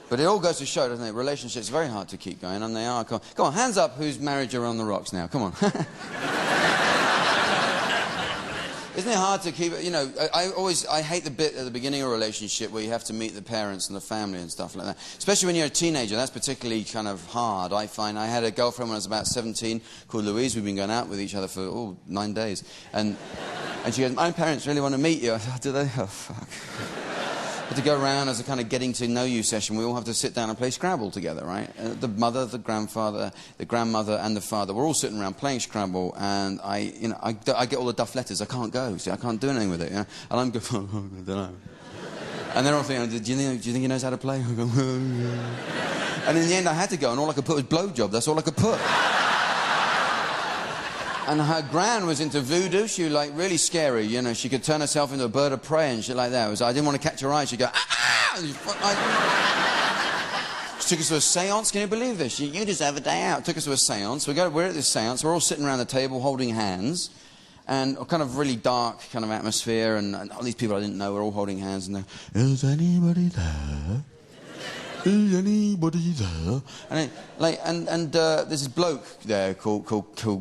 But it all goes to show, doesn't it? Relationships are very hard to keep going, and they are. Come on, hands up whose marriage are on the rocks now. Come on. Isn't it hard to keep it? You know, I hate the bit at the beginning of a relationship where you have to meet the parents and the family and stuff like that. Especially when you're a teenager, that's particularly kind of hard, I find. I had a girlfriend when I was about 17 called Louise. We've been going out with each other for, 9 days. And she goes, my parents really want to meet you. I said, do they? Oh, fuck. But to go around as a kind of getting to know you session, we all have to sit down and play Scrabble together, right? The mother, the grandfather, the grandmother, and the father, we're all sitting around playing Scrabble, and I get all the duff letters. I can't go, see, I can't do anything with it, you know? And I'm going, I don't know. And they're all thinking, do you think he knows how to play? I go, yeah. And in the end, I had to go, and all I could put was blowjob. That's all I could put. And her gran was into voodoo. She was, like, really scary, you know. She could turn herself into a bird of prey and shit like that. It was, I didn't want to catch her eye. She'd go, ah! She took us to a seance. Can you believe this? You deserve a day out. Took us to a seance. We're at this seance. We're all sitting around the table holding hands. And a kind of really dark kind of atmosphere. And all these people I didn't know were all holding hands. And they're, is anybody there? Is anybody there? And there's this bloke there called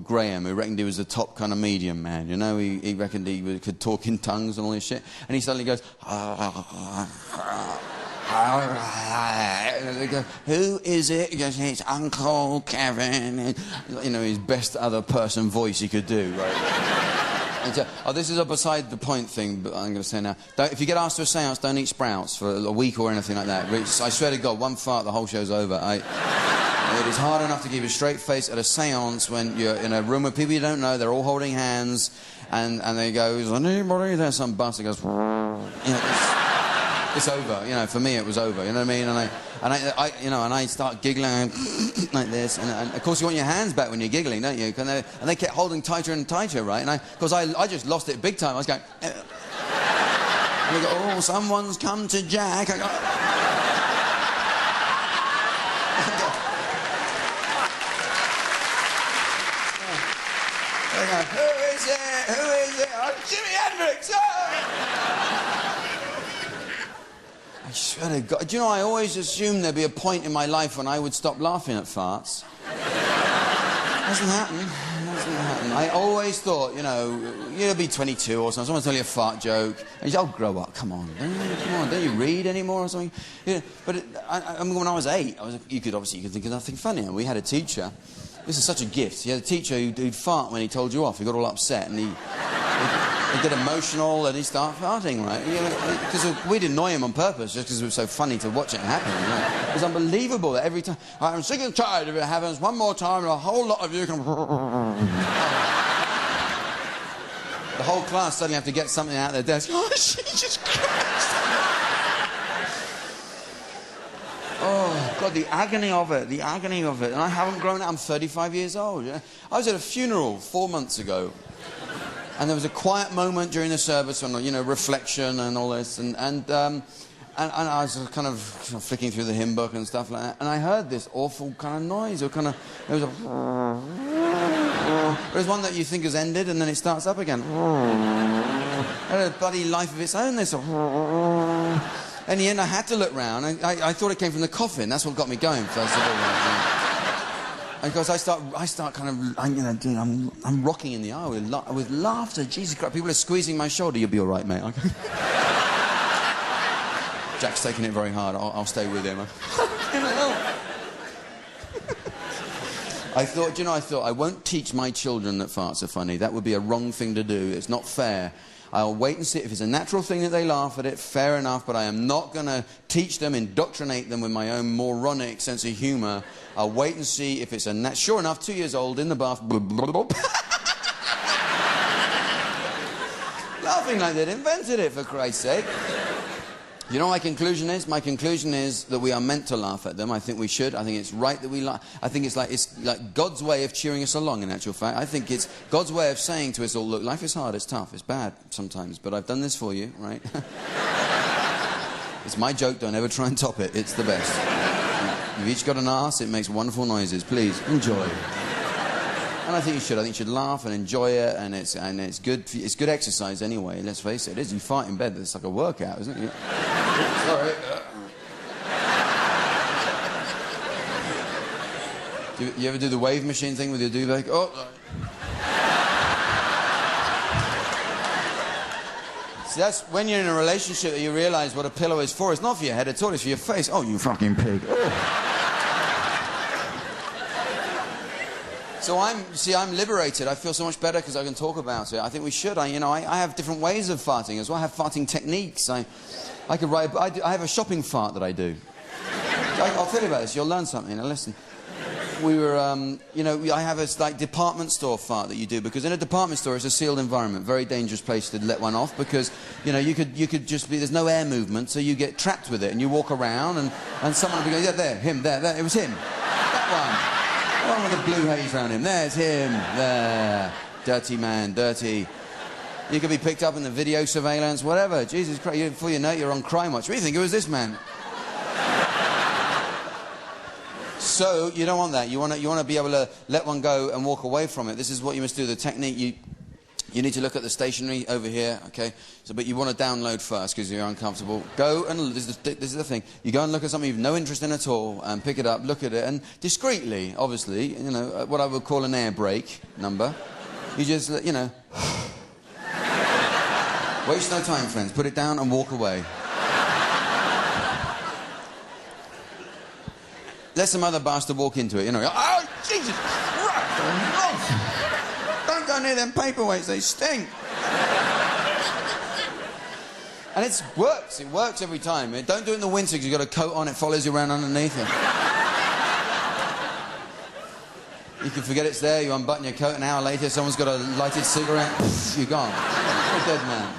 Graham, who reckoned he was the top kind of medium man, you know? He reckoned he could talk in tongues and all this shit. And he suddenly goes, and they go, who is it? He goes, it's Uncle Kevin. And, you know, his best other person voice he could do, right? This is a beside the point thing, but I'm going to say now. If you get asked to a seance, don't eat sprouts for a week or anything like that. I swear to God, one fart, the whole show's over. It is hard enough to keep a straight face at a seance when you're in a room with people you don't know, they're all holding hands, and they go, is anybody there? Some bastard goes, you know, it's over. You know, for me it was over, you know what I mean? And I start giggling like this, and of course you want your hands back when you're giggling, don't you? And they kept holding tighter and tighter, right? And I just lost it big time. I was going, and they go, oh, someone's come to Jack. I go, who is it? Who is it? Oh, Jimi Hendrix! I swear to God. Do you know, I always assumed there'd be a point in my life when I would stop laughing at farts. Doesn't happen. I always thought, you know, you'll be 22 or something, someone tell you a fart joke, and you say, oh, grow up, come on, don't you read anymore or something? Yeah, but I mean, when I was 8, you could think of nothing funny. And we had a teacher, this is such a gift, he had a teacher who'd fart when he told you off. He got all upset, and he'd get emotional, and he'd start farting, right? Because we'd annoy him on purpose, just because it was so funny to watch it happen. You know? It was unbelievable that every time, I'm sick and tired of it happens one more time, and a whole lot of you can... The whole class suddenly have to get something out of their desk. Oh, Jesus Christ! Oh, God, the agony of it, And I haven't grown up, I'm 35 years old. Yeah? I was at a funeral 4 months ago. And there was a quiet moment during the service on, you know, reflection and all this. And I was kind of flicking through the hymn book and stuff like that. And I heard this awful kind of noise. It was one that you think has ended and then it starts up again. It had a bloody life of its own, this. In the end, I had to look round. I thought it came from the coffin. That's what got me going, first of all. And of course, I start kind of, you know, I'm rocking in the aisle with laughter. Jesus Christ, people are squeezing my shoulder. You'll be all right, mate. Jack's taking it very hard. I'll stay with him. I thought, I won't teach my children that farts are funny. That would be a wrong thing to do. It's not fair. I'll wait and see. If it's a natural thing that they laugh at it, fair enough, but I am not going to teach them, indoctrinate them with my own moronic sense of humour. I'll wait and see if it's a sure enough, 2 years old, in the bath, laughing like they'd invented it, for Christ's sake. You know what my conclusion is? My conclusion is that we are meant to laugh at them. I think we should. I think it's right that we laugh. I think it's like God's way of cheering us along, in actual fact. I think it's God's way of saying to us all, look, life is hard, it's tough, it's bad sometimes, but I've done this for you, right? It's my joke, don't ever try and top it. It's the best. You've each got an arse, it makes wonderful noises. Please, enjoy. And I think you should. I think you should laugh and enjoy it, and it's good. It's good exercise anyway. Let's face it. It is. You fart in bed. It's like a workout, isn't it? Sorry. You ever do the wave machine thing with your duvet? Oh. See, that's when you're in a relationship that you realise what a pillow is for. It's not for your head at all, it's for your face. Oh, you fucking pig. Oh. So I'm liberated. I feel so much better because I can talk about it. I think we should. I have different ways of farting as well. I have farting techniques. I could write. I have a shopping fart that I do. I'll tell you about this. You'll learn something. Now listen. We were, I have a like department store fart that you do because in a department store it's a sealed environment, very dangerous place to let one off because you could just be there's no air movement, so you get trapped with it and you walk around and someone will be going, yeah, there, him, there, it was him, that one. The one with the blue haze around him. There's him. There. Dirty man. Dirty. You could be picked up in the video surveillance, whatever. Jesus Christ. Before you know it, you're on Crime Watch. What do you think? It was this man. So, you don't want that. You want to be able to let one go and walk away from it. This is what you must do. The technique, you need to look at the stationery over here, okay? But you want to download first because you're uncomfortable. Go and this is the thing. You go and look at something you've no interest in at all and pick it up, look at it, and discreetly, obviously, what I would call an air brake number. You just, Waste no time, friends. Put it down and walk away. Let some other bastard walk into it, Oh, Jesus Christ! Don't go near them paperweights, they stink. And it works every time. Don't do it in the winter because you've got a coat on, it follows you around underneath it. You can forget it's there, you unbutton your coat, an hour later someone's got a lighted cigarette, you're gone. You're a dead man.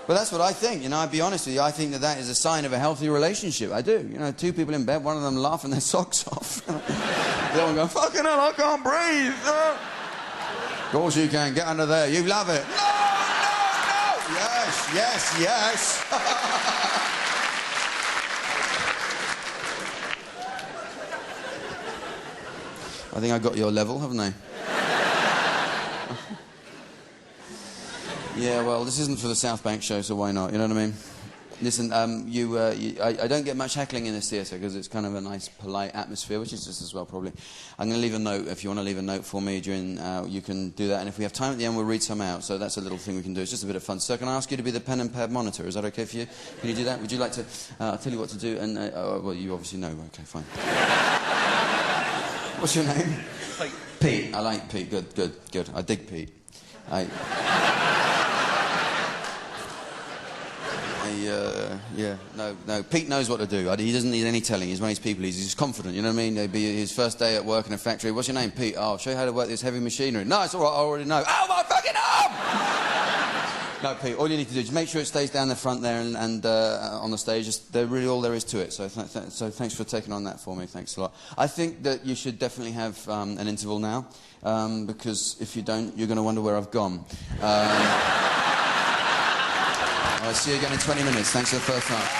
But that's what I think, I'd be honest with you, I think that is a sign of a healthy relationship, I do. Two people in bed, one of them laughing their socks off. The other one going, fucking hell, I can't breathe. Of course you can, get under there, you love it. No! Yes. I think I got your level, haven't I? Yeah, well, this isn't for the South Bank show, so why not? You know what I mean? Listen, I don't get much heckling in this theatre because it's kind of a nice, polite atmosphere, which is just as well, probably. I'm going to leave a note. If you want to leave a note for me during, you can do that. And if we have time at the end, we'll read some out. So that's a little thing we can do. It's just a bit of fun. So can I ask you to be the pen and pad monitor? Is that okay for you? Can you do that? Would you like to? I'll tell you what to do. And well, you obviously know. Okay, fine. What's your name? Pete. Pete. I like Pete. Good. I dig Pete. No, Pete knows what to do. He doesn't need any telling. He's one of these people. He's just confident, you know what I mean? It'd be his first day at work in a factory. What's your name? Pete. Oh, I'll show you how to work this heavy machinery. No, it's all right, I already know. Oh, my fucking arm! No, Pete, all you need to do is make sure it stays down the front there and on the stage. They're really all there is to it. So thanks for taking on that for me. Thanks a lot. I think that you should definitely have an interval now, because if you don't, you're going to wonder where I've gone. I'll see you again in 20 minutes. Thanks for the first time.